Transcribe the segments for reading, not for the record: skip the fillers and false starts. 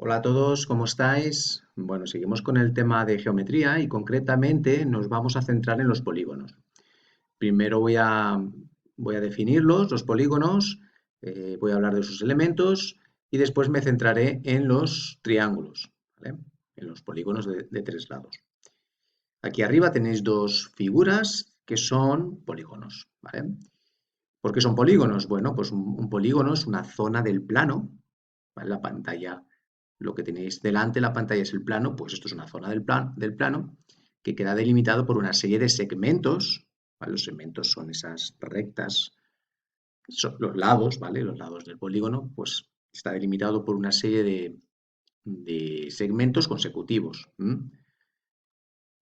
Hola a todos, ¿cómo estáis? Bueno, seguimos con el tema de geometría y concretamente nos vamos a centrar en los polígonos. Primero voy a definirlos, los polígonos, voy a hablar de sus elementos y después me centraré en los triángulos, ¿vale? En los polígonos de tres lados. Aquí arriba tenéis dos figuras que son polígonos, ¿vale? ¿Por qué son polígonos? Bueno, pues un polígono es una zona del plano, ¿vale? La pantalla, lo que tenéis delante, la pantalla es el plano, pues esto es una zona del plano que queda delimitado por una serie de segmentos, ¿vale? Los segmentos son esas rectas, son los lados, ¿vale? Los lados del polígono, pues está delimitado por una serie de segmentos consecutivos, ¿m?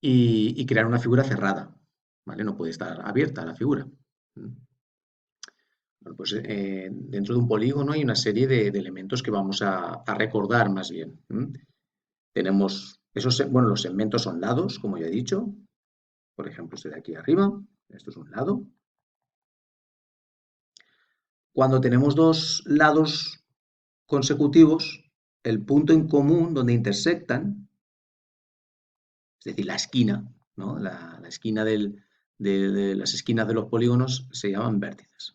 Y crear una figura cerrada, ¿vale? No puede estar abierta la figura. ¿M? Bueno, pues dentro de un polígono hay una serie de elementos que vamos a recordar más bien. ¿M? Tenemos bueno, los segmentos son lados, como ya he dicho. Por ejemplo, este de aquí arriba, esto es un lado. Cuando tenemos dos lados consecutivos, el punto en común donde intersectan, es decir, la esquina, ¿no? La esquina de las esquinas de los polígonos se llaman vértices.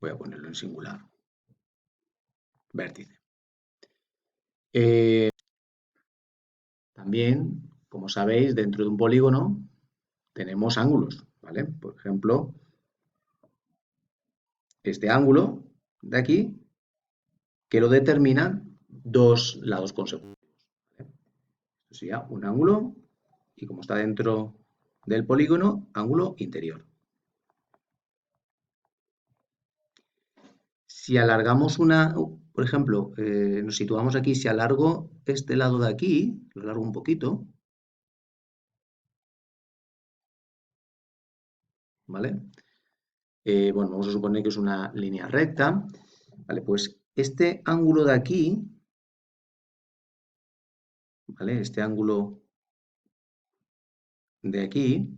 Voy a ponerlo en singular. Vértice. También, como sabéis, dentro de un polígono tenemos ángulos, ¿vale? Por ejemplo, este ángulo de aquí que lo determinan dos lados consecutivos. ¿Vale? Esto sería un ángulo y como está dentro del polígono, ángulo interior. Si alargamos por ejemplo, nos situamos aquí, si alargo este lado de aquí, lo alargo un poquito, ¿vale? Bueno, vamos a suponer que es una línea recta, ¿vale? Pues este ángulo de aquí, ¿vale? Este ángulo de aquí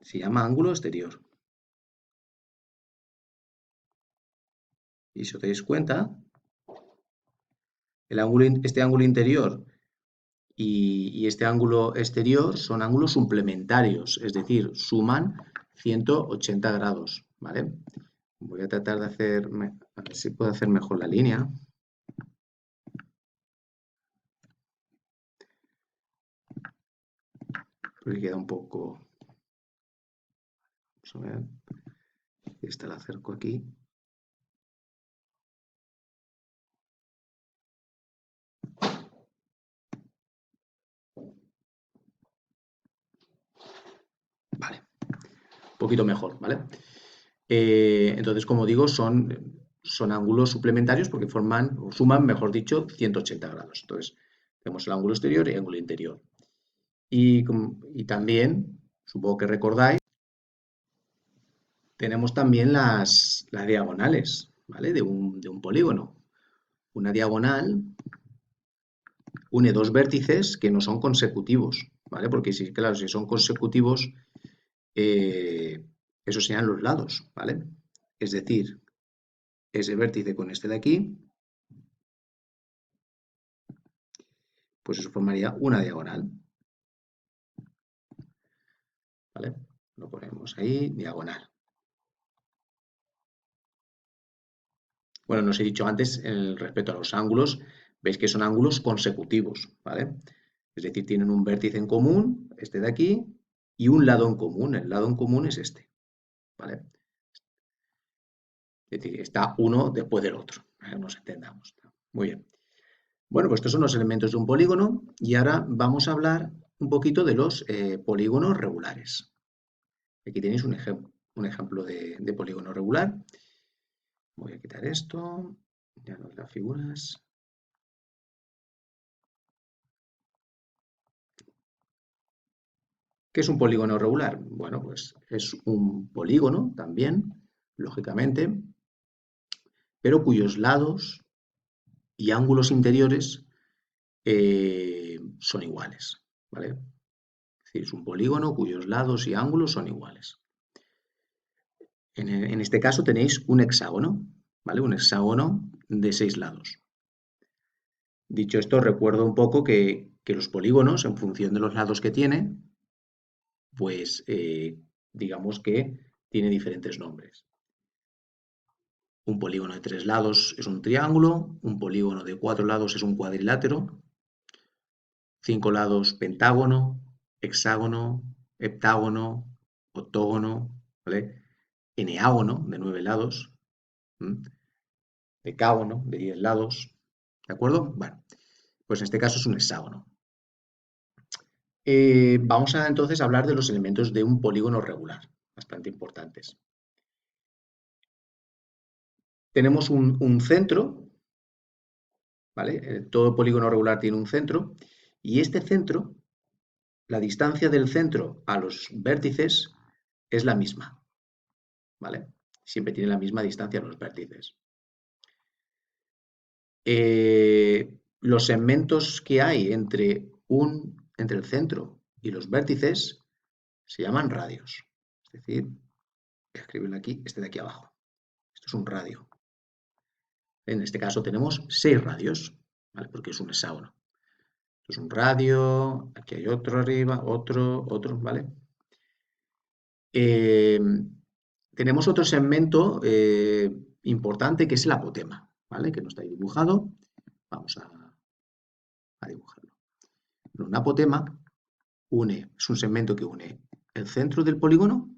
se llama ángulo exterior. Y si os dais cuenta, este ángulo interior y este ángulo exterior son ángulos suplementarios, es decir, suman 180 grados, ¿vale? Voy a tratar de a ver si puedo hacer mejor la línea. Porque queda un poco... Vamos a ver. Esta la acerco aquí. Vale, un poquito mejor, ¿vale? Entonces, como digo, son ángulos suplementarios porque forman, o suman, mejor dicho, 180 grados. Entonces, tenemos el ángulo exterior y el ángulo interior. Y también, supongo que recordáis, tenemos también las diagonales, ¿vale? De un polígono. Una diagonal une dos vértices que no son consecutivos, ¿vale? Porque si, claro, si son consecutivos, esos serían los lados, ¿vale? Es decir, ese vértice con este de aquí, pues eso formaría una diagonal, ¿vale? Lo ponemos ahí, diagonal. Bueno, nos he dicho antes, respecto a los ángulos, veis que son ángulos consecutivos, ¿vale? Es decir, tienen un vértice en común, este de aquí, y un lado en común. El lado en común es este, ¿vale? Es decir, está uno después del otro, para que nos entendamos. Muy bien. Bueno, pues estos son los elementos de un polígono y ahora vamos a hablar un poquito de los polígonos regulares. Aquí tenéis un ejemplo de polígono regular. Voy a quitar esto, ya no las figuras. ¿Qué es un polígono regular? Bueno, pues es un polígono también, lógicamente, pero cuyos lados y ángulos interiores son iguales, ¿vale? Es decir, es un polígono cuyos lados y ángulos son iguales. En este caso tenéis un hexágono, ¿vale? Un hexágono de 6 lados. Dicho esto, recuerdo un poco que los polígonos, en función de los lados que tiene, pues digamos que tiene diferentes nombres. Un polígono de 3 lados es un triángulo, un polígono de 4 lados es un cuadrilátero, 5 lados pentágono, hexágono, heptágono, octógono, ¿vale? Eneágono de 9 lados, decágono de 10 lados, ¿de acuerdo? Bueno, pues en este caso es un hexágono. Vamos a entonces hablar de los elementos de un polígono regular, bastante importantes. Tenemos un centro, ¿vale? Todo polígono regular tiene un centro, y este centro, la distancia del centro a los vértices es la misma, ¿vale? Siempre tiene la misma distancia a los vértices. Los segmentos que hay entre el centro y los vértices se llaman radios. Es decir, voy a escribirlo aquí, este de aquí abajo. Esto es un radio. En este caso tenemos 6 radios, ¿vale? Porque es un hexágono. Esto es un radio, aquí hay otro arriba, otro, ¿vale? Tenemos otro segmento importante que es el apotema, ¿vale? Que no está ahí dibujado. Vamos a dibujarlo. Un apotema es un segmento que une el centro del polígono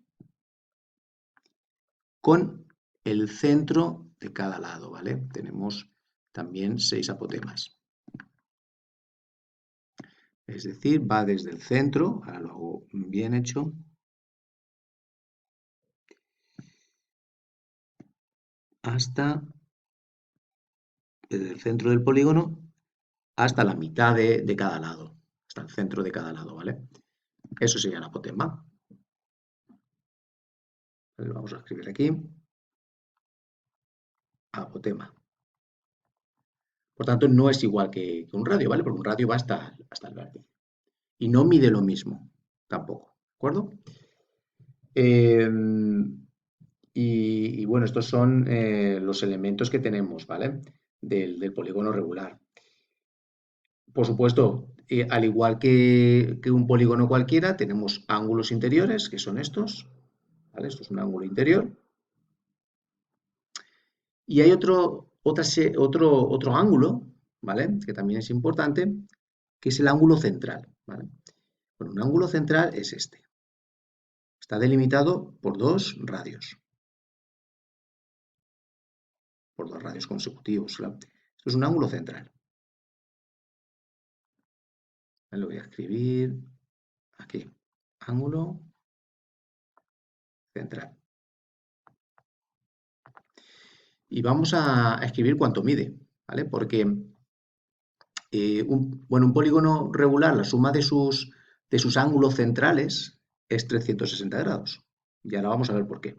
con el centro de cada lado, ¿vale? Tenemos también 6 apotemas. Es decir, va desde el centro, ahora lo hago bien hecho, hasta desde el centro del polígono hasta la mitad de cada lado, hasta el centro de cada lado, ¿vale? Eso sería un apotema. Lo vamos a escribir aquí. Apotema. Por tanto, no es igual que un radio, ¿vale? Porque un radio va hasta el vértice. Y no mide lo mismo, tampoco, ¿de acuerdo? Y bueno, estos son los elementos que tenemos, ¿vale? Del polígono regular. Por supuesto, al igual que un polígono cualquiera, tenemos ángulos interiores, que son estos, ¿vale? Esto es un ángulo interior. Y hay otro ángulo, ¿vale? Que también es importante, que es el ángulo central, ¿vale? Bueno, un ángulo central es este. Está delimitado por dos radios consecutivos. Claro. Esto es un ángulo central. Lo voy a escribir aquí. Ángulo central. Y vamos a escribir cuánto mide, ¿vale? Porque un polígono regular, la suma de sus ángulos centrales es 360 grados. Y ahora vamos a ver por qué.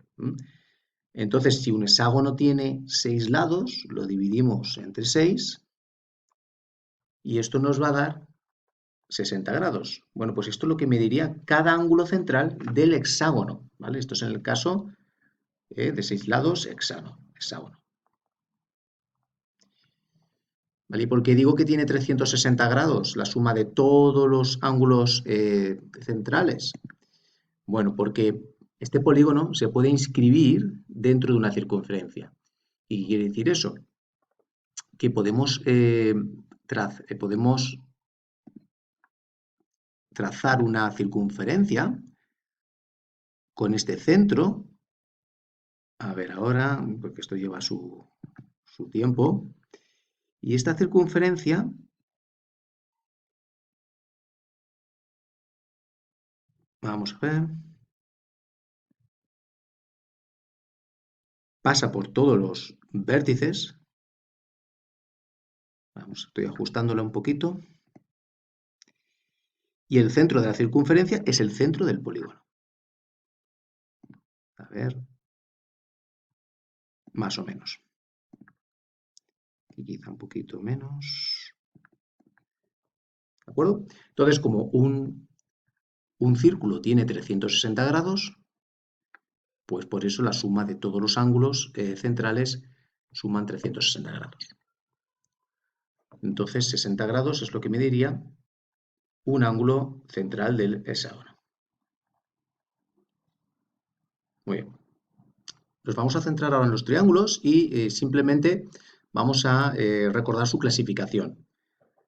Entonces, si un hexágono tiene 6 lados, lo dividimos entre 6 y esto nos va a dar 60 grados. Bueno, pues esto es lo que mediría cada ángulo central del hexágono, ¿vale? Esto es en el caso de 6 lados hexágono. ¿Vale? ¿Y por qué digo que tiene 360 grados la suma de todos los ángulos centrales? Bueno, porque este polígono se puede inscribir dentro de una circunferencia. ¿Y qué quiere decir eso? Que podemos trazar una circunferencia con este centro. A ver ahora, porque esto lleva su tiempo. Y esta circunferencia vamos a ver, pasa por todos los vértices. Vamos, estoy ajustándola un poquito. Y el centro de la circunferencia es el centro del polígono. A ver, más o menos. Aquí quizá un poquito menos. ¿De acuerdo? Entonces, como un círculo tiene 360 grados, Pues por eso la suma de todos los ángulos centrales suman 360 grados. Entonces 60 grados es lo que me diría un ángulo central del hexágono. Muy bien. Nos vamos a centrar ahora en los triángulos y simplemente vamos a recordar su clasificación.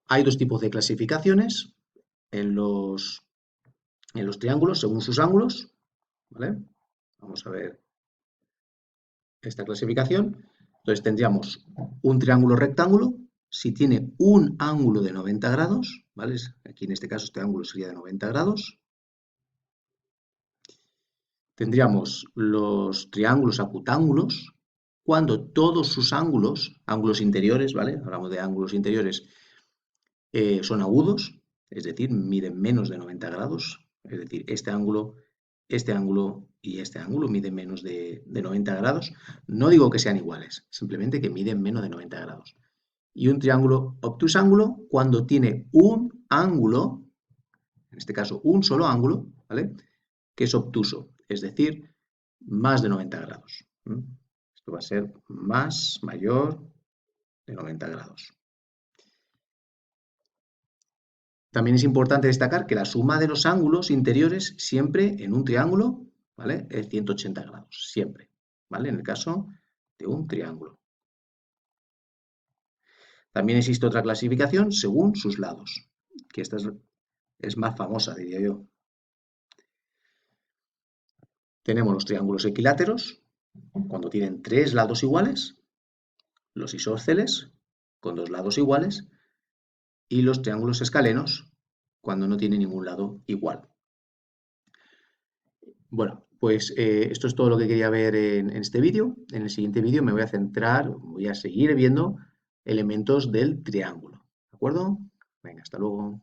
Hay dos tipos de clasificaciones en los triángulos según sus ángulos, ¿vale? Vamos a ver esta clasificación. Entonces tendríamos un triángulo rectángulo, si tiene un ángulo de 90 grados, ¿vale? Aquí en este caso este ángulo sería de 90 grados. Tendríamos los triángulos acutángulos, cuando todos sus ángulos interiores, ¿vale? Hablamos de ángulos interiores, son agudos, es decir, miden menos de 90 grados, es decir, este ángulo y este ángulo miden menos de 90 grados. No digo que sean iguales, simplemente que miden menos de 90 grados. Y un triángulo obtusángulo cuando tiene un ángulo, en este caso un solo ángulo, ¿vale? Que es obtuso, es decir, más de 90 grados. Esto va a ser mayor de 90 grados. También es importante destacar que la suma de los ángulos interiores siempre en un triángulo, ¿vale? Es 180 grados, siempre, ¿vale? En el caso de un triángulo. También existe otra clasificación según sus lados, que esta es más famosa, diría yo. Tenemos los triángulos equiláteros, cuando tienen 3 lados iguales, los isósceles, con 2 lados iguales, y los triángulos escalenos, cuando no tienen ningún lado igual. Bueno, pues esto es todo lo que quería ver en este vídeo. En el siguiente vídeo me voy a voy a seguir viendo elementos del triángulo. ¿De acuerdo? Venga, hasta luego.